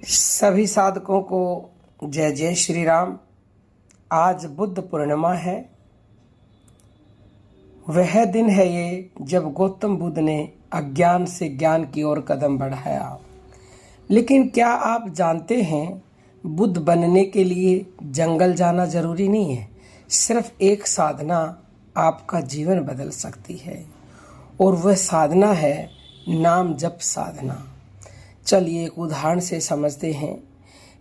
सभी साधकों को जय जय श्री राम। आज बुद्ध पूर्णिमा है। वह दिन है ये जब गौतम बुद्ध ने अज्ञान से ज्ञान की ओर कदम बढ़ाया। लेकिन क्या आप जानते हैं, बुद्ध बनने के लिए जंगल जाना जरूरी नहीं है। सिर्फ एक साधना आपका जीवन बदल सकती है और वह साधना है नाम जप साधना। चलिए एक उदाहरण से समझते हैं।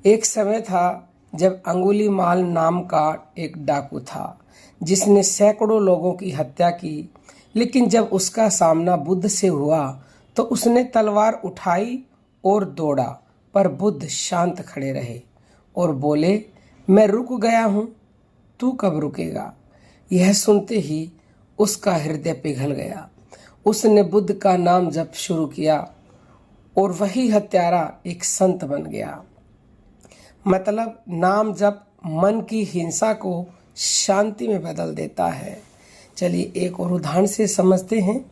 एक समय था जब अंगुलीमाल नाम का एक डाकू था जिसने सैकड़ों लोगों की हत्या की। लेकिन जब उसका सामना बुद्ध से हुआ तो उसने तलवार उठाई और दौड़ा, पर बुद्ध शांत खड़े रहे और बोले, मैं रुक गया हूँ, तू कब रुकेगा। यह सुनते ही उसका हृदय पिघल गया। उसने बुद्ध का नाम जप शुरू किया और वही हत्यारा एक संत बन गया। मतलब नाम जप मन की हिंसा को शांति में बदल देता है। चलिए एक और उदाहरण से समझते हैं।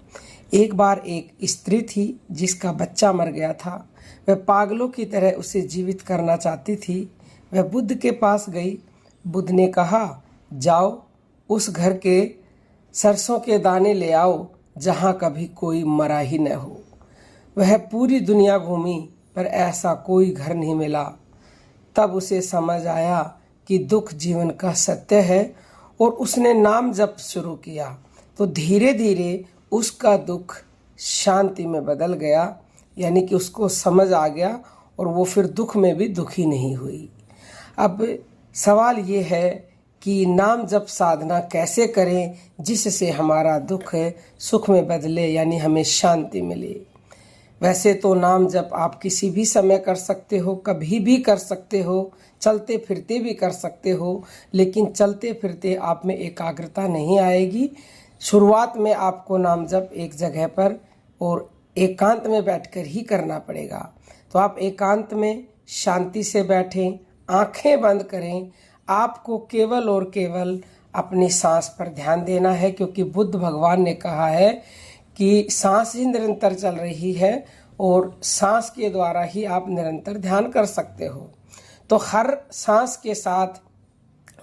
एक बार एक स्त्री थी जिसका बच्चा मर गया था। वह पागलों की तरह उसे जीवित करना चाहती थी। वह बुद्ध के पास गई। बुद्ध ने कहा, जाओ उस घर के सरसों के दाने ले आओ जहाँ कभी कोई मरा ही न हो। वह पूरी दुनिया घूमी पर ऐसा कोई घर नहीं मिला। तब उसे समझ आया कि दुख जीवन का सत्य है और उसने नाम जप शुरू किया तो धीरे धीरे उसका दुख शांति में बदल गया। यानी कि उसको समझ आ गया और वो फिर दुख में भी दुखी नहीं हुई। अब सवाल ये है कि नाम जप साधना कैसे करें जिससे हमारा दुख सुख में बदले, यानी हमें शांति मिले। वैसे तो नाम जप आप किसी भी समय कर सकते हो, कभी भी कर सकते हो, चलते फिरते भी कर सकते हो। लेकिन चलते फिरते आप में एकाग्रता नहीं आएगी। शुरुआत में आपको नाम जप एक जगह पर और एकांत में बैठकर ही करना पड़ेगा। तो आप एकांत में शांति से बैठें, आंखें बंद करें। आपको केवल और केवल अपनी सांस पर ध्यान देना है, क्योंकि बुद्ध भगवान ने कहा है कि सांस ही निरंतर चल रही है और सांस के द्वारा ही आप निरंतर ध्यान कर सकते हो। तो हर सांस के साथ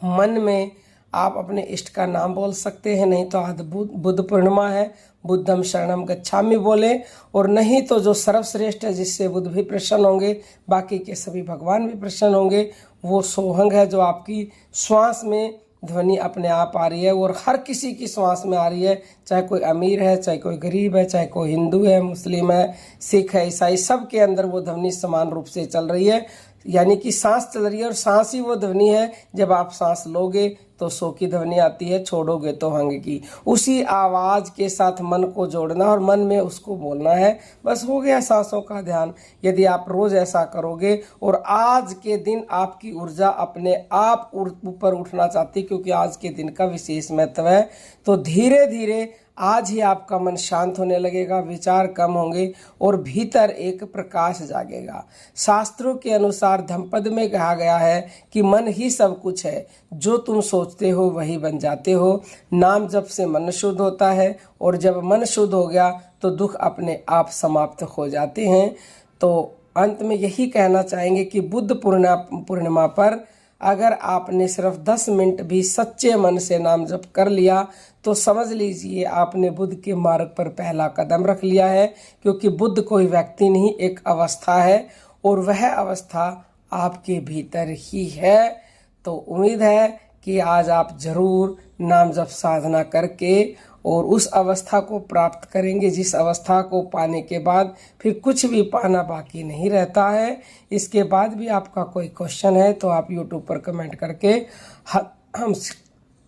मन में आप इष्ट इष्ट का नाम बोल सकते हैं। नहीं तो आज बुद्ध पूर्णिमा है, बुद्धम शरणम गच्छामि बोले, और नहीं तो जो सर्वश्रेष्ठ है जिससे बुद्ध भी प्रसन्न होंगे, बाकी के सभी भगवान भी प्रसन्न होंगे, वो सोहंग है जो आपकी श्वास में ध्वनि अपने आप आ रही है और हर किसी की श्वास में आ रही है। चाहे कोई अमीर है, चाहे कोई गरीब है, चाहे कोई हिंदू है, मुस्लिम है, सिख है, ईसाई, सब के अंदर वो ध्वनि समान रूप से चल रही है। यानी कि सांस चल रही है और सांस ही वो ध्वनि है। जब आप सांस लोगे तो सो की ध्वनि आती है, छोड़ोगे तो हंग की। उसी आवाज के साथ मन को जोड़ना और मन में उसको बोलना है। बस हो गया सांसों का ध्यान। यदि आप रोज ऐसा करोगे और आज के दिन आपकी ऊर्जा अपने आप ऊपर उठना चाहती, क्योंकि आज के दिन का विशेष महत्व है, तो धीरे धीरे आज ही आपका मन शांत होने लगेगा, विचार कम होंगे और भीतर एक प्रकाश जागेगा। शास्त्रों के अनुसार धम्मपद में कहा गया है कि मन ही सब कुछ है, जो तुम सोचते हो वही बन जाते हो। नाम जप से मन शुद्ध होता है और जब मन शुद्ध हो गया तो दुख अपने आप समाप्त हो जाते हैं। तो अंत में यही कहना चाहेंगे कि बुद्ध पूर्णिमा पर अगर आपने सिर्फ 10 मिनट भी सच्चे मन से नाम जप कर लिया तो समझ लीजिए आपने बुद्ध के मार्ग पर पहला कदम रख लिया है। क्योंकि बुद्ध कोई व्यक्ति नहीं, एक अवस्था है और वह अवस्था आपके भीतर ही है। तो उम्मीद है कि आज आप जरूर नाम जप साधना करके और उस अवस्था को प्राप्त करेंगे, जिस अवस्था को पाने के बाद फिर कुछ भी पाना बाकी नहीं रहता है। इसके बाद भी आपका कोई क्वेश्चन है तो आप YouTube पर कमेंट करके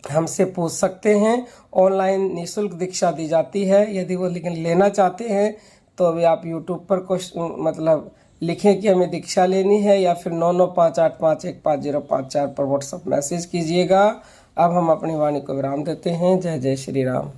हमसे पूछ सकते हैं। ऑनलाइन निःशुल्क दीक्षा दी जाती है। यदि वो लेकिन लेना चाहते हैं तो अभी आप YouTube पर मतलब लिखें कि हमें दीक्षा लेनी है, या फिर 9958515054 पर व्हाट्सएप मैसेज कीजिएगा। अब हम अपनी वाणी को विराम देते हैं। जय जय श्री राम।